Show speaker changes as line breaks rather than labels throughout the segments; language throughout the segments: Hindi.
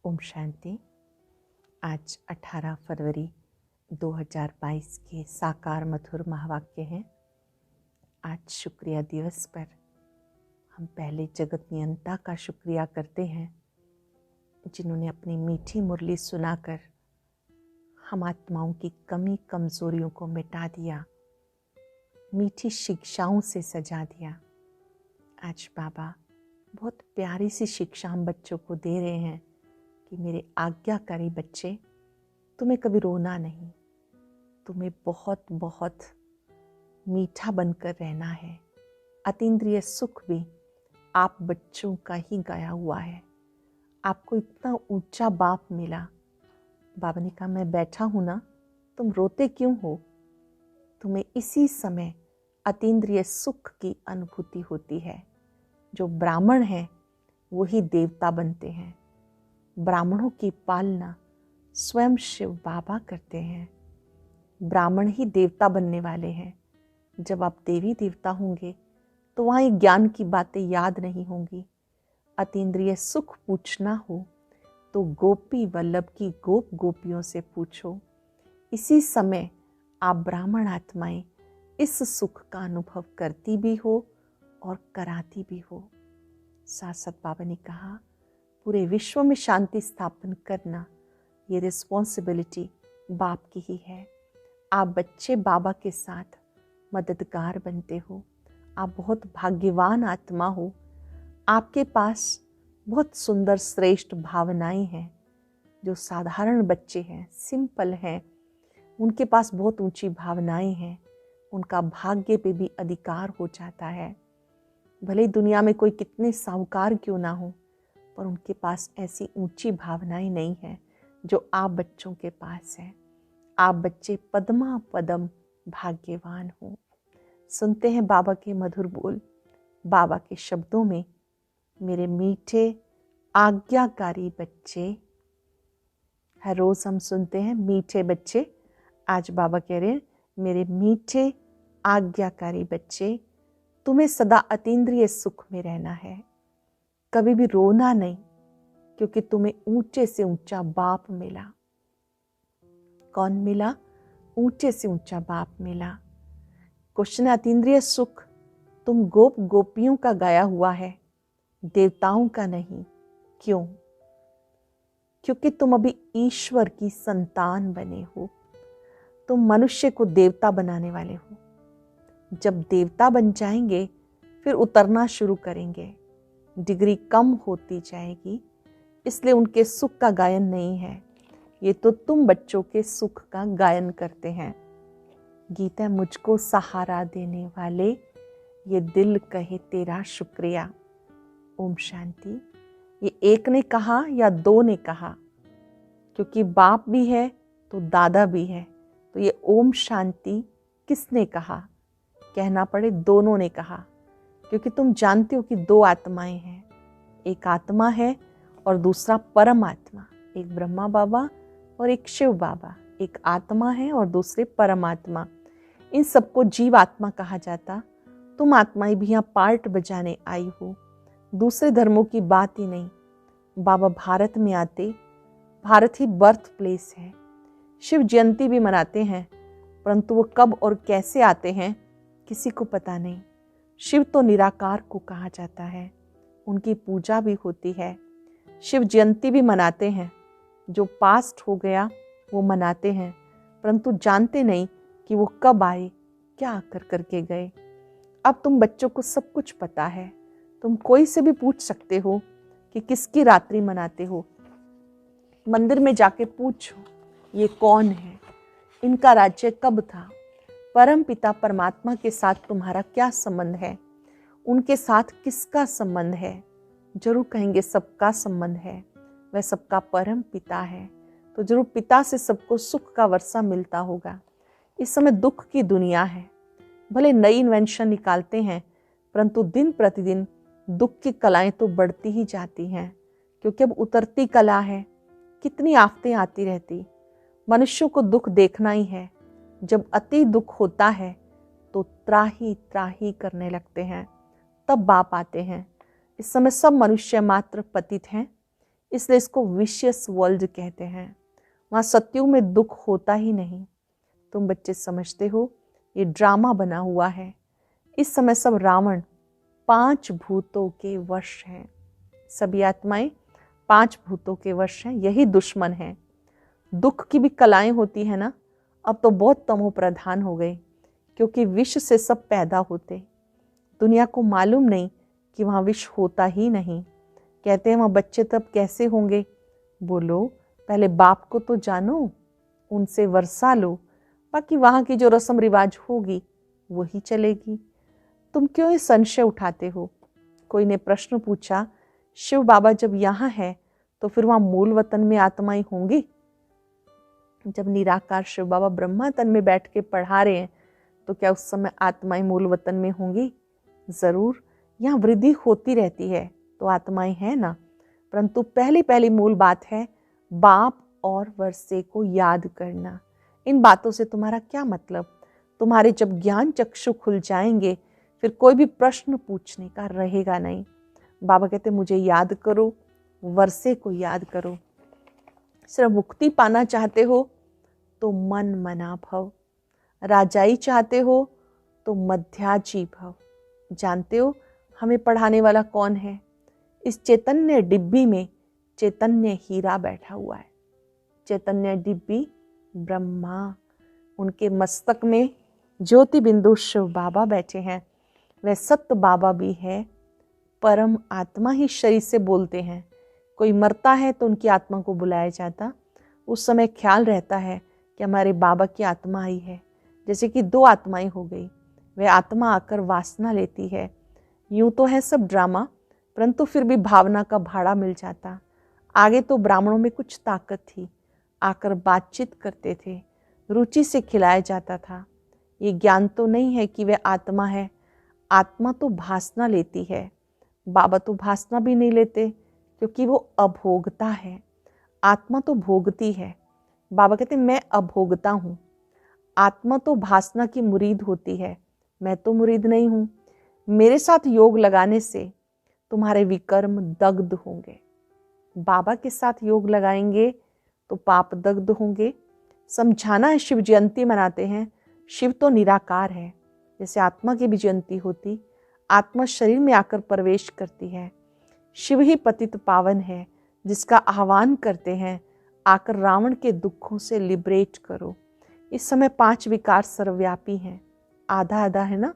ओम शांति। आज 18 फरवरी 2022 के साकार मधुर महावाक्य हैं। आज शुक्रिया दिवस पर हम पहले जगत नियंता का शुक्रिया करते हैं, जिन्होंने अपनी मीठी मुरली सुनाकर हम आत्माओं की कमी कमजोरियों को मिटा दिया, मीठी शिक्षाओं से सजा दिया। आज बाबा बहुत प्यारी सी शिक्षा हम बच्चों को दे रहे हैं कि मेरे आज्ञाकारी बच्चे, तुम्हें कभी रोना नहीं, तुम्हें बहुत बहुत मीठा बनकर रहना है। अतीन्द्रिय सुख भी आप बच्चों का ही गाया हुआ है। आपको इतना ऊंचा बाप मिला। बाबा ने कहा, मैं बैठा हूं ना, तुम रोते क्यों हो? तुम्हें इसी समय अतीन्द्रिय सुख की अनुभूति होती है। जो ब्राह्मण हैं वही देवता बनते हैं। ब्राह्मणों की पालना स्वयं शिव बाबा करते हैं। ब्राह्मण ही देवता बनने वाले हैं। जब आप देवी देवता होंगे तो वहाँ ये ज्ञान की बातें याद नहीं होंगी। अतीन्द्रिय सुख पूछना हो तो गोपी वल्लभ की गोप गोपियों से पूछो। इसी समय आप ब्राह्मण आत्माएं इस सुख का अनुभव करती भी हो और कराती भी हो। साथ साथ बाबा ने कहा, पूरे विश्व में शांति स्थापन करना ये रिस्पॉन्सिबिलिटी बाप की ही है। आप बच्चे बाबा के साथ मददगार बनते हो। आप बहुत भाग्यवान आत्मा हो। आपके पास बहुत सुंदर श्रेष्ठ भावनाएं हैं। जो साधारण बच्चे हैं, सिंपल हैं, उनके पास बहुत ऊंची भावनाएं हैं। उनका भाग्य पे भी अधिकार हो जाता है। भले ही दुनिया में कोई कितने साहूकार क्यों ना हो, पर उनके पास ऐसी ऊंची भावनाएं नहीं है जो आप बच्चों के पास है। आप बच्चे पद्मा पदम भाग्यवान हो। सुनते हैं बाबा के मधुर बोल, बाबा के शब्दों में, मेरे मीठे आज्ञाकारी बच्चे। हर रोज हम सुनते हैं मीठे बच्चे। आज बाबा कह रहे हैं, मेरे मीठे आज्ञाकारी बच्चे, तुम्हें सदा अतीन्द्रिय सुख में रहना है। कभी भी रोना नहीं, क्योंकि तुम्हें ऊंचे से ऊंचा बाप मिला। कौन मिला? ऊंचे से ऊंचा बाप मिला। क्वेश्चन, अतीन्द्रिय सुख तुम गोप गोपियों का गाया हुआ है, देवताओं का नहीं। क्यों? क्योंकि तुम अभी ईश्वर की संतान बने हो। तुम मनुष्य को देवता बनाने वाले हो। जब देवता बन जाएंगे फिर उतरना शुरू करेंगे। डिग्री कम होती जाएगी, इसलिए उनके सुख का गायन नहीं है। ये तो तुम बच्चों के सुख का गायन करते हैं। गीता, मुझको सहारा देने वाले, ये दिल कहे तेरा शुक्रिया। ओम शांति। ये एक ने कहा या दो ने कहा? क्योंकि बाप भी है तो दादा भी है, तो ये ओम शांति किसने कहा? कहना पड़े दोनों ने कहा, क्योंकि तुम जानते हो कि दो आत्माएं हैं। एक आत्मा है और दूसरा परम आत्मा। एक ब्रह्मा बाबा और एक शिव बाबा। एक आत्मा है और दूसरे परमात्मा। इन सबको जीव आत्मा कहा जाता। तुम आत्माएं भी यहाँ पार्ट बजाने आई हो। दूसरे धर्मों की बात ही नहीं। बाबा भारत में आते, भारत ही बर्थ प्लेस है। शिव जयंती भी मनाते हैं, परंतु वो कब और कैसे आते हैं किसी को पता नहीं। शिव तो निराकार को कहा जाता है, उनकी पूजा भी होती है। शिव जयंती भी मनाते हैं। जो पास्ट हो गया वो मनाते हैं, परंतु जानते नहीं कि वो कब आए, क्या करके गए। अब तुम बच्चों को सब कुछ पता है। तुम कोई से भी पूछ सकते हो कि किसकी रात्रि मनाते हो। मंदिर में जाके पूछो, ये कौन है, इनका राज्य कब था, परम पिता परमात्मा के साथ तुम्हारा क्या संबंध है, उनके साथ किसका संबंध है? जरूर कहेंगे सबका संबंध है। वह सबका परम पिता है, तो जरूर पिता से सबको सुख का वर्षा मिलता होगा। इस समय दुख की दुनिया है। भले नई इन्वेंशन निकालते हैं, परंतु दिन प्रतिदिन दुख की कलाएं तो बढ़ती ही जाती हैं, क्योंकि अब उतरती कला है। कितनी आफतें आती रहती। मनुष्यों को दुख देखना ही है। जब अति दुख होता है तो त्राही त्राही करने लगते हैं, तब बाप आते हैं। इस समय सब मनुष्य मात्र पतित हैं। इसलिए इसको विशियस वर्ल्ड कहते हैं। वहाँ सत्युग में दुख होता ही नहीं। तुम बच्चे समझते हो ये ड्रामा बना हुआ है। इस समय सब रावण 5 भूतों के वश हैं। सभी आत्माएं 5 भूतों के वश हैं, यही दुश्मन हैं। दुख की भी कलाएं होती है ना, अब तो बहुत तमो प्रधान हो गए, क्योंकि विष से सब पैदा होते। दुनिया को मालूम नहीं कि वहाँ विष होता ही नहीं। कहते हैं वहाँ बच्चे तब कैसे होंगे? बोलो, पहले बाप को तो जानो, उनसे वर्षा लो, बाकी वहाँ की जो रस्म रिवाज होगी वही चलेगी। तुम क्यों ये संशय उठाते हो? कोई ने प्रश्न पूछा, शिव बाबा जब यहाँ है तो फिर वहाँ मूल वतन में आत्माएं होंगी? जब निराकार शिव बाबा ब्रह्मा तन में बैठ के पढ़ा रहे हैं तो क्या उस समय आत्माएं मूल वतन में होंगी? जरूर, यहाँ वृद्धि होती रहती है तो आत्माएं हैं ना। परंतु पहली मूल बात है बाप और वर्षे को याद करना। इन बातों से तुम्हारा क्या मतलब? तुम्हारे जब ज्ञान चक्षु खुल जाएंगे फिर कोई भी प्रश्न पूछने का रहेगा नहीं। बाबा कहते मुझे याद करो, वर्षे को याद करो। सिर्फ मुक्ति पाना चाहते हो तो मन मना भव, राजाई चाहते हो तो मध्याजी भव। जानते हो हमें पढ़ाने वाला कौन है? इस चैतन्य डिब्बी में चैतन्य हीरा बैठा हुआ है। चैतन्य डिब्बी ब्रह्मा, उनके मस्तक में ज्योति बिंदु शिव बाबा बैठे हैं। वह सत्य बाबा भी है। परम आत्मा ही शरीर से बोलते हैं। कोई मरता है तो उनकी आत्मा को बुलाया जाता। उस समय ख्याल रहता है कि हमारे बाबा की आत्मा आई है। जैसे कि 2 आत्माएं हो गई, वह आत्मा आकर वासना लेती है। यूं तो है सब ड्रामा, परंतु फिर भी भावना का भाड़ा मिल जाता। आगे तो ब्राह्मणों में कुछ ताकत थी, आकर बातचीत करते थे, रुचि से खिलाया जाता था। ये ज्ञान तो नहीं है कि वह आत्मा है। आत्मा तो भासना लेती है। बाबा तो भासना भी नहीं लेते, क्योंकि वो अभोगता है। आत्मा तो भोगती है। बाबा कहते मैं अभोगता हूँ। आत्मा तो भासना की मुरीद होती है, मैं तो मुरीद नहीं हूँ। मेरे साथ योग लगाने से तुम्हारे विकर्म दग्ध होंगे। बाबा के साथ योग लगाएंगे तो पाप दग्ध होंगे। समझाना है, शिव जयंती मनाते हैं। शिव तो निराकार है। जैसे आत्मा की भी जयंती होती, आत्मा शरीर में आकर प्रवेश करती है। शिव ही पतित पावन है, जिसका आह्वान करते हैं आकर रावण के दुखों से लिबरेट करो। इस समय 5 विकार सर्वव्यापी हैं। आधा आधा है ना।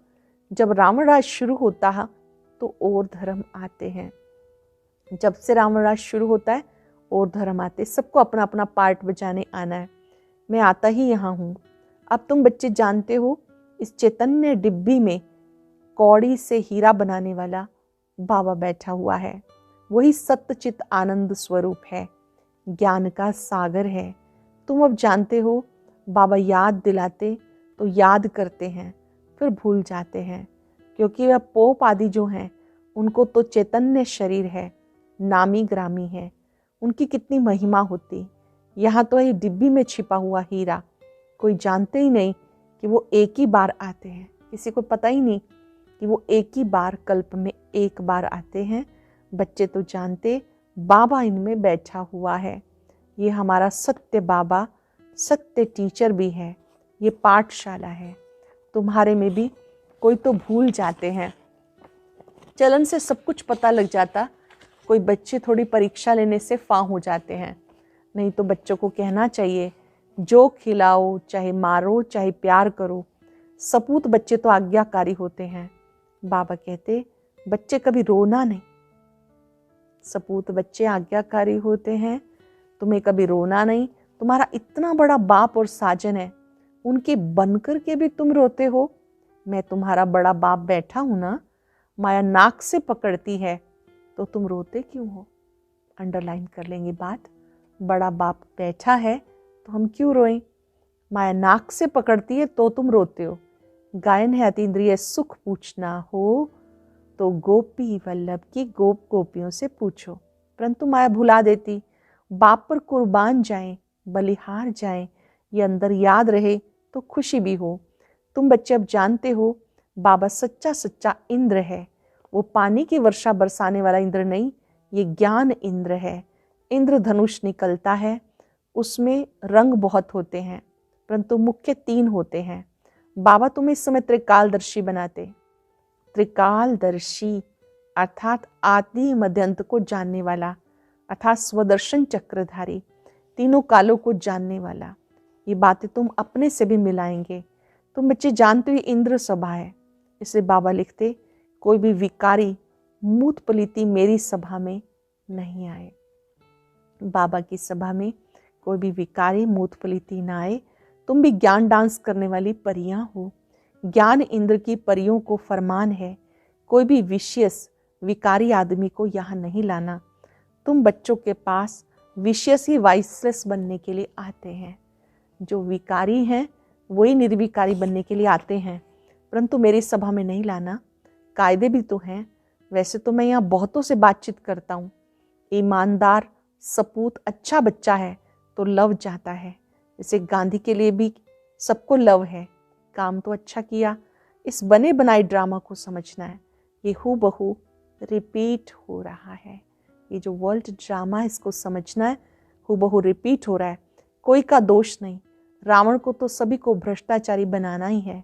जब रावण राज शुरू होता है तो और धर्म आते हैं। जब से रावण राज शुरू होता है और धर्म आते। सबको अपना अपना पार्ट बजाने आना है। मैं आता ही यहाँ हूँ। अब तुम बच्चे जानते हो इस चैतन्य डिब्बी में कौड़ी से हीरा बनाने वाला बाबा बैठा हुआ है। वही सत्यचित आनंद स्वरूप है, ज्ञान का सागर है। तुम अब जानते हो बाबा याद दिलाते तो याद करते हैं, फिर भूल जाते हैं, क्योंकि वह पोप आदि जो हैं उनको तो चैतन्य शरीर है, नामी ग्रामी है। उनकी कितनी महिमा होती। यहाँ तो ये डिब्बी में छिपा हुआ हीरा कोई जानते ही नहीं कि वो एक ही बार आते हैं। किसी को पता ही नहीं कि वो एक ही बार कल्प में एक बार आते हैं। बच्चे तो जानते बाबा इनमें बैठा हुआ है। ये हमारा सत्य बाबा सत्य टीचर भी है। ये पाठशाला है। तुम्हारे में भी कोई तो भूल जाते हैं। चलन से सब कुछ पता लग जाता। कोई बच्चे थोड़ी परीक्षा लेने से फां हो जाते हैं। नहीं तो बच्चों को कहना चाहिए जो खिलाओ, चाहे मारो, चाहे प्यार करो। सपूत बच्चे तो आज्ञाकारी होते हैं। बाबा कहते बच्चे कभी रोना नहीं। सपूत बच्चे आज्ञाकारी होते हैं। तुम्हें कभी रोना नहीं। तुम्हारा इतना बड़ा बाप और साजन है, उनके बनकर के भी तुम रोते हो। मैं तुम्हारा बड़ा बाप बैठा हूं ना, माया नाक से पकड़ती है तो तुम रोते क्यों हो? अंडरलाइन कर लेंगे बात। बड़ा बाप बैठा है तो हम क्यों रोएं? माया नाक से पकड़ती है तो तुम रोते हो। गायन है अतीन्द्रिय सुख पूछना हो तो गोपी वल्लभ की गोप गोपियों से पूछो। परंतु माया भुला देती। बाप पर कुर्बान जाएं, बलिहार जाएं, ये अंदर याद रहे तो खुशी भी हो। तुम बच्चे अब जानते हो बाबा सच्चा सच्चा इंद्र है। वो पानी की वर्षा बरसाने वाला इंद्र नहीं, ये ज्ञान इंद्र है। इंद्रधनुष निकलता है, उसमें रंग बहुत होते हैं परंतु मुख्य 3 होते हैं। बाबा तुम्हें इस समय त्रिकालदर्शी बनाते। त्रिकालदर्शी अर्थात आदि मध्य अंत को जानने वाला, अर्थात स्वदर्शन चक्रधारी, तीनों कालों को जानने वाला। ये बातें तुम अपने से भी मिलाएंगे। तुम बच्चे जानते हुए इंद्र सभा है, इसे बाबा लिखते कोई भी विकारी मूत पलीती मेरी सभा में नहीं आए। बाबा की सभा में कोई भी विकारी मूत पलीती ना आए। तुम भी ज्ञान डांस करने वाली परियां हो। ज्ञान इंद्र की परियों को फरमान है, कोई भी विशेष विकारी आदमी को यहाँ नहीं लाना। तुम बच्चों के पास विशेष ही वाइसलेस बनने के लिए आते हैं। जो विकारी हैं वही निर्विकारी बनने के लिए आते हैं, परंतु मेरी सभा में नहीं लाना। कायदे भी तो हैं। वैसे तो मैं यहाँ बहुतों से बातचीत करता हूँ। ईमानदार सपूत अच्छा बच्चा है तो लव चाहता है। जैसे गांधी के लिए भी सबको लव है। काम तो अच्छा किया। इस बने बनाए ड्रामा को समझना है, ये हूबहू रिपीट हो रहा है। ये जो वर्ल्ड ड्रामा है इसको समझना है, हूबहू रिपीट हो रहा है। कोई का दोष नहीं। रावण को तो सभी को भ्रष्टाचारी बनाना ही है।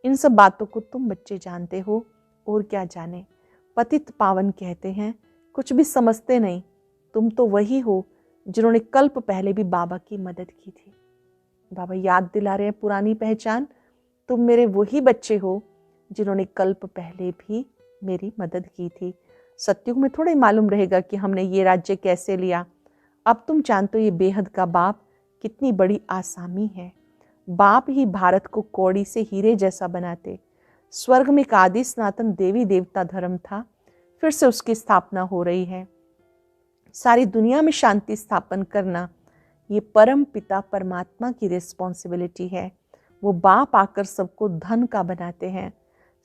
इन सब बातों को तुम बच्चे जानते हो और क्या जाने। पतित पावन कहते हैं, कुछ भी समझते नहीं। तुम तो वही हो जिन्होंने कल्प पहले भी बाबा की मदद की थी। बाबा याद दिला रहे हैं पुरानी पहचान। तुम मेरे वही बच्चे हो जिन्होंने कल्प पहले भी मेरी मदद की थी। सत्युग में थोड़ा ही मालूम रहेगा कि हमने ये राज्य कैसे लिया। अब तुम जानते हो ये बेहद का बाप कितनी बड़ी आसामी है। बाप ही भारत को कौड़ी से हीरे जैसा बनाते। स्वर्ग में एक आदि सनातन देवी देवता धर्म था, फिर से उसकी स्थापना हो रही है। सारी दुनिया में शांति स्थापन करना ये परम पिता परमात्मा की रिस्पॉन्सिबिलिटी है। वो बाप आकर सबको धन का बनाते हैं,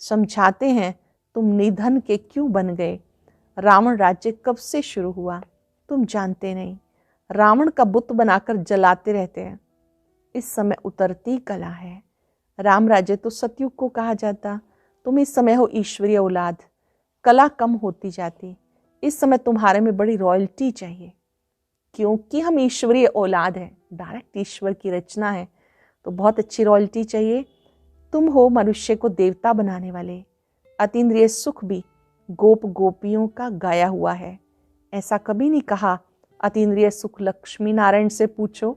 समझाते हैं तुम निधन के क्यों बन गए। रावण राज्य कब से शुरू हुआ तुम जानते नहीं। रावण का बुत बनाकर जलाते रहते हैं। इस समय उतरती कला है। राम राज्य तो सतयुग को कहा जाता। तुम इस समय हो ईश्वरीय औलाद। कला कम होती जाती। इस समय तुम्हारे में बड़ी रॉयल्टी चाहिए, क्योंकि हम ईश्वरीय औलाद हैं, डायरेक्ट ईश्वर की रचना है, तो बहुत अच्छी रॉयल्टी चाहिए। तुम हो मनुष्य को देवता बनाने वाले। अतीन्द्रिय सुख भी गोप गोपियों का गाया हुआ है। ऐसा कभी नहीं कहा अतीन्द्रिय सुख लक्ष्मी नारायण से पूछो,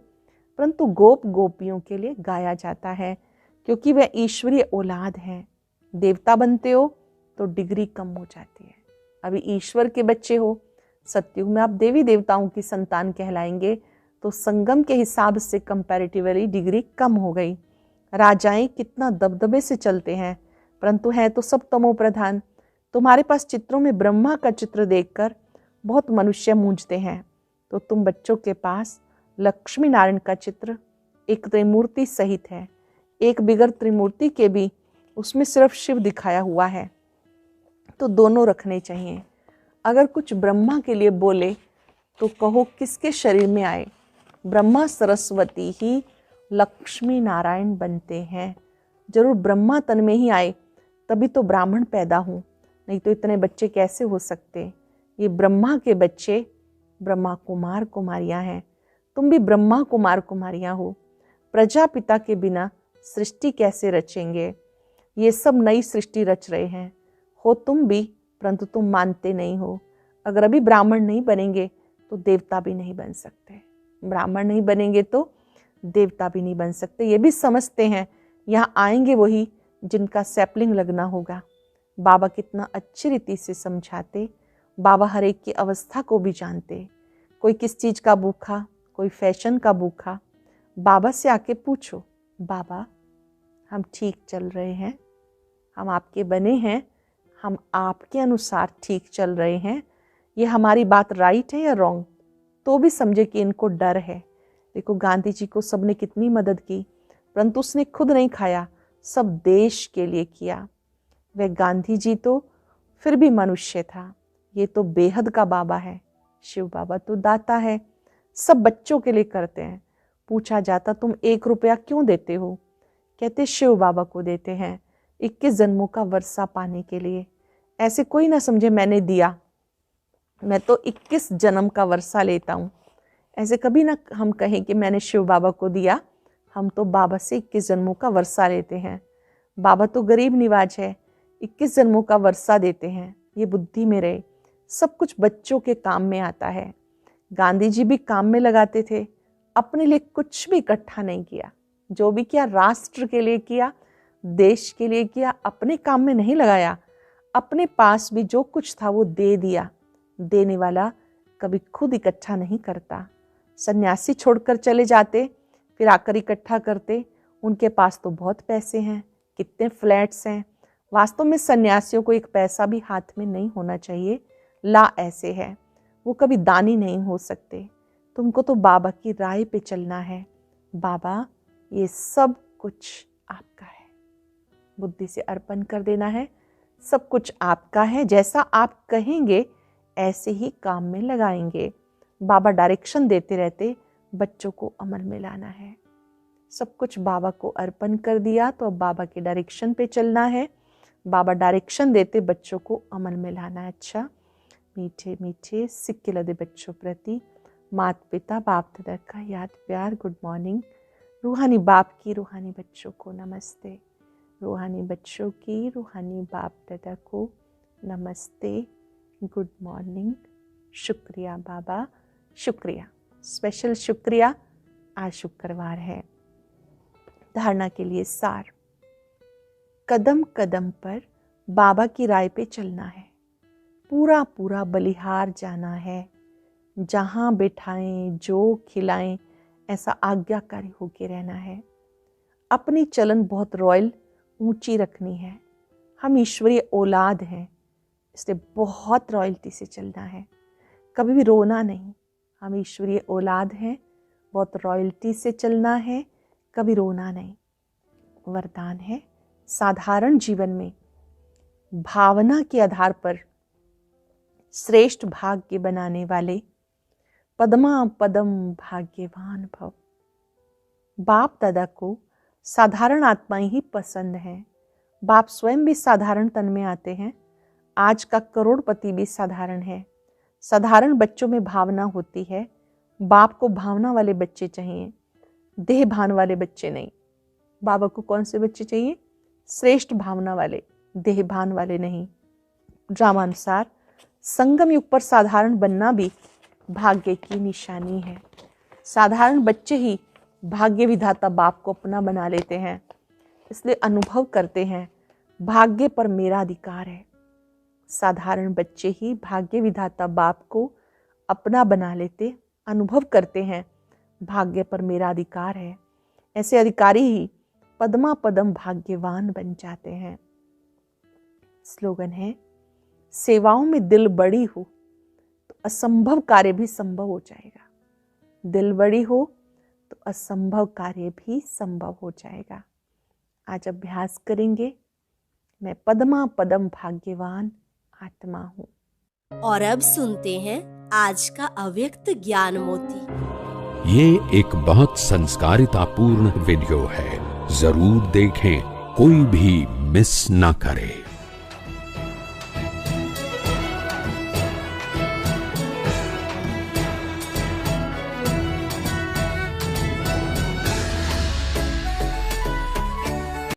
परंतु गोप गोपियों के लिए गाया जाता है, क्योंकि वह ईश्वरीय औलाद हैं। देवता बनते हो तो डिग्री कम हो जाती है। अभी ईश्वर के बच्चे हो, सतयुग में आप देवी देवताओं की संतान कहलाएंगे, तो संगम के हिसाब से कंपैरेटिवली डिग्री कम हो गई। राजाएं कितना दबदबे से चलते हैं, परंतु हैं तो सब तमो प्रधान। तुम्हारे पास चित्रों में ब्रह्मा का चित्र देखकर बहुत मनुष्य मूंझते हैं, तो तुम बच्चों के पास लक्ष्मी नारायण का चित्र एक त्रिमूर्ति सहित है। एक बिगर त्रिमूर्ति के भी उसमें सिर्फ शिव दिखाया हुआ है, तो दोनों रखने चाहिए। अगर कुछ ब्रह्मा के लिए बोले तो कहो किसके शरीर में आए। ब्रह्मा सरस्वती ही लक्ष्मी नारायण बनते हैं। जरूर ब्रह्मा तन में ही आए तभी तो ब्राह्मण पैदा हूँ, नहीं तो इतने बच्चे कैसे हो सकते। ये ब्रह्मा के बच्चे ब्रह्मा कुमार कुमारियाँ हैं। तुम भी ब्रह्मा कुमार कुमारियाँ हो। प्रजापिता के बिना सृष्टि कैसे रचेंगे। ये सब नई सृष्टि रच रहे हैं। हो तुम भी, परंतु तुम मानते नहीं हो। अगर अभी ब्राह्मण नहीं बनेंगे तो देवता भी नहीं बन सकते। ब्राह्मण नहीं बनेंगे तो देवता भी नहीं बन सकते। ये भी समझते हैं यहाँ आएंगे वही जिनका सैपलिंग लगना होगा। बाबा कितना अच्छी रीति से समझाते। बाबा हर एक की अवस्था को भी जानते। कोई किस चीज़ का भूखा, कोई फैशन का भूखा, बाबा से आके पूछो, बाबा हम ठीक चल रहे हैं, हम आपके बने हैं, हम आपके अनुसार ठीक चल रहे हैं, ये हमारी बात राइट है या रॉन्ग। तो भी समझे कि इनको डर है। देखो गांधी जी को सबने कितनी मदद की, परंतु उसने खुद नहीं खाया, सब देश के लिए किया। वह गांधी जी तो फिर भी मनुष्य था, ये तो बेहद का बाबा है। शिव बाबा तो दाता है, सब बच्चों के लिए करते हैं। पूछा जाता तुम 1 रुपया क्यों देते हो, कहते शिव बाबा को देते हैं 21 जन्मों का वर्षा पाने के लिए। ऐसे कोई ना समझे मैंने दिया, मैं तो 21 जन्म का वर्षा लेता हूँ। ऐसे कभी ना हम कहें कि मैंने शिव बाबा को दिया, हम तो बाबा से 21 जन्मों का वर्षा लेते हैं। बाबा तो गरीब निवाज है, 21 जन्मों का वर्षा देते हैं। ये बुद्धि में रहे, सब कुछ बच्चों के काम में आता है। गांधी जी भी काम में लगाते थे, अपने लिए कुछ भी इकट्ठा नहीं किया। जो भी किया राष्ट्र के लिए किया, देश के लिए किया, अपने काम में नहीं लगाया। अपने पास भी जो कुछ था वो दे दिया। देने वाला कभी खुद इकट्ठा नहीं करता। सन्यासी छोड़कर चले जाते, फिर आकर इकट्ठा करते। उनके पास तो बहुत पैसे हैं, कितने फ्लैट्स हैं। वास्तव में सन्यासियों को एक पैसा भी हाथ में नहीं होना चाहिए। ला ऐसे है, वो कभी दानी नहीं हो सकते। तुमको तो बाबा की राय पे चलना है। बाबा ये सब कुछ आपका है, बुद्धि से अर्पण कर देना है। सब कुछ आपका है, जैसा आप कहेंगे ऐसे ही काम में लगाएंगे। बाबा डायरेक्शन देते रहते, बच्चों को अमल में लाना है। सब कुछ बाबा को अर्पण कर दिया तो अब बाबा के डायरेक्शन पे चलना है। बाबा डायरेक्शन देते, बच्चों को अमल में लाना है। अच्छा, मीठे मीठे सिक्के लदे बच्चों प्रति माता पिता बाप दादा का याद प्यार गुड मॉर्निंग। रूहानी बाप की रूहानी बच्चों को नमस्ते। रूहानी बच्चों की रूहानी बाप दादा को नमस्ते, गुड मॉर्निंग। शुक्रिया बाबा, शुक्रिया, स्पेशल शुक्रिया। आज शुक्रवार है। धारणा के लिए सार, कदम कदम पर बाबा की राय पे चलना है। पूरा पूरा बलिहार जाना है। जहाँ बिठाएं, जो खिलाएं, ऐसा आज्ञाकारी होके रहना है। अपनी चलन बहुत रॉयल ऊंची रखनी है। हम ईश्वरीय औलाद हैं, इसलिए बहुत रॉयल्टी से चलना है। कभी भी रोना नहीं। हम ईश्वरीय औलाद हैं, बहुत रॉयल्टी से चलना है, कभी रोना नहीं। वरदान है, साधारण जीवन में भावना के आधार पर श्रेष्ठ भाग्य बनाने वाले पद्मा पदम भाग्यवान भव। बाप दादा को साधारण आत्माएं ही पसंद हैं। बाप स्वयं भी साधारण तन में आते हैं। आज का करोड़पति भी साधारण है। साधारण बच्चों में भावना होती है। बाप को भावना वाले बच्चे चाहिए, देह भान वाले बच्चे नहीं। बाबा को कौन से बच्चे चाहिए? श्रेष्ठ भावना वाले, देह भान वाले नहीं। ड्रामानुसार संगम युग पर साधारण बनना भी भाग्य की निशानी है। साधारण बच्चे ही भाग्य विधाता बाप को अपना बना लेते हैं, इसलिए अनुभव करते हैं भाग्य पर मेरा अधिकार है। साधारण बच्चे ही भाग्य विधाता बाप को अपना बना लेते, अनुभव करते हैं भाग्य पर मेरा अधिकार है। ऐसे अधिकारी ही पद्मा पदम भाग्यवान बन जाते हैं। स्लोगन है, सेवाओं में दिल बड़ी हो तो असंभव कार्य भी संभव हो जाएगा। दिल बड़ी हो तो असंभव कार्य भी संभव हो जाएगा। आज अभ्यास करेंगे, मैं पद्मा पदम भाग्यवान आत्मा हूँ।
और अब सुनते हैं आज का अव्यक्त ज्ञान मोती।
ये एक बहुत संस्कारितापूर्ण वीडियो है, जरूर देखें, कोई भी मिस ना करे।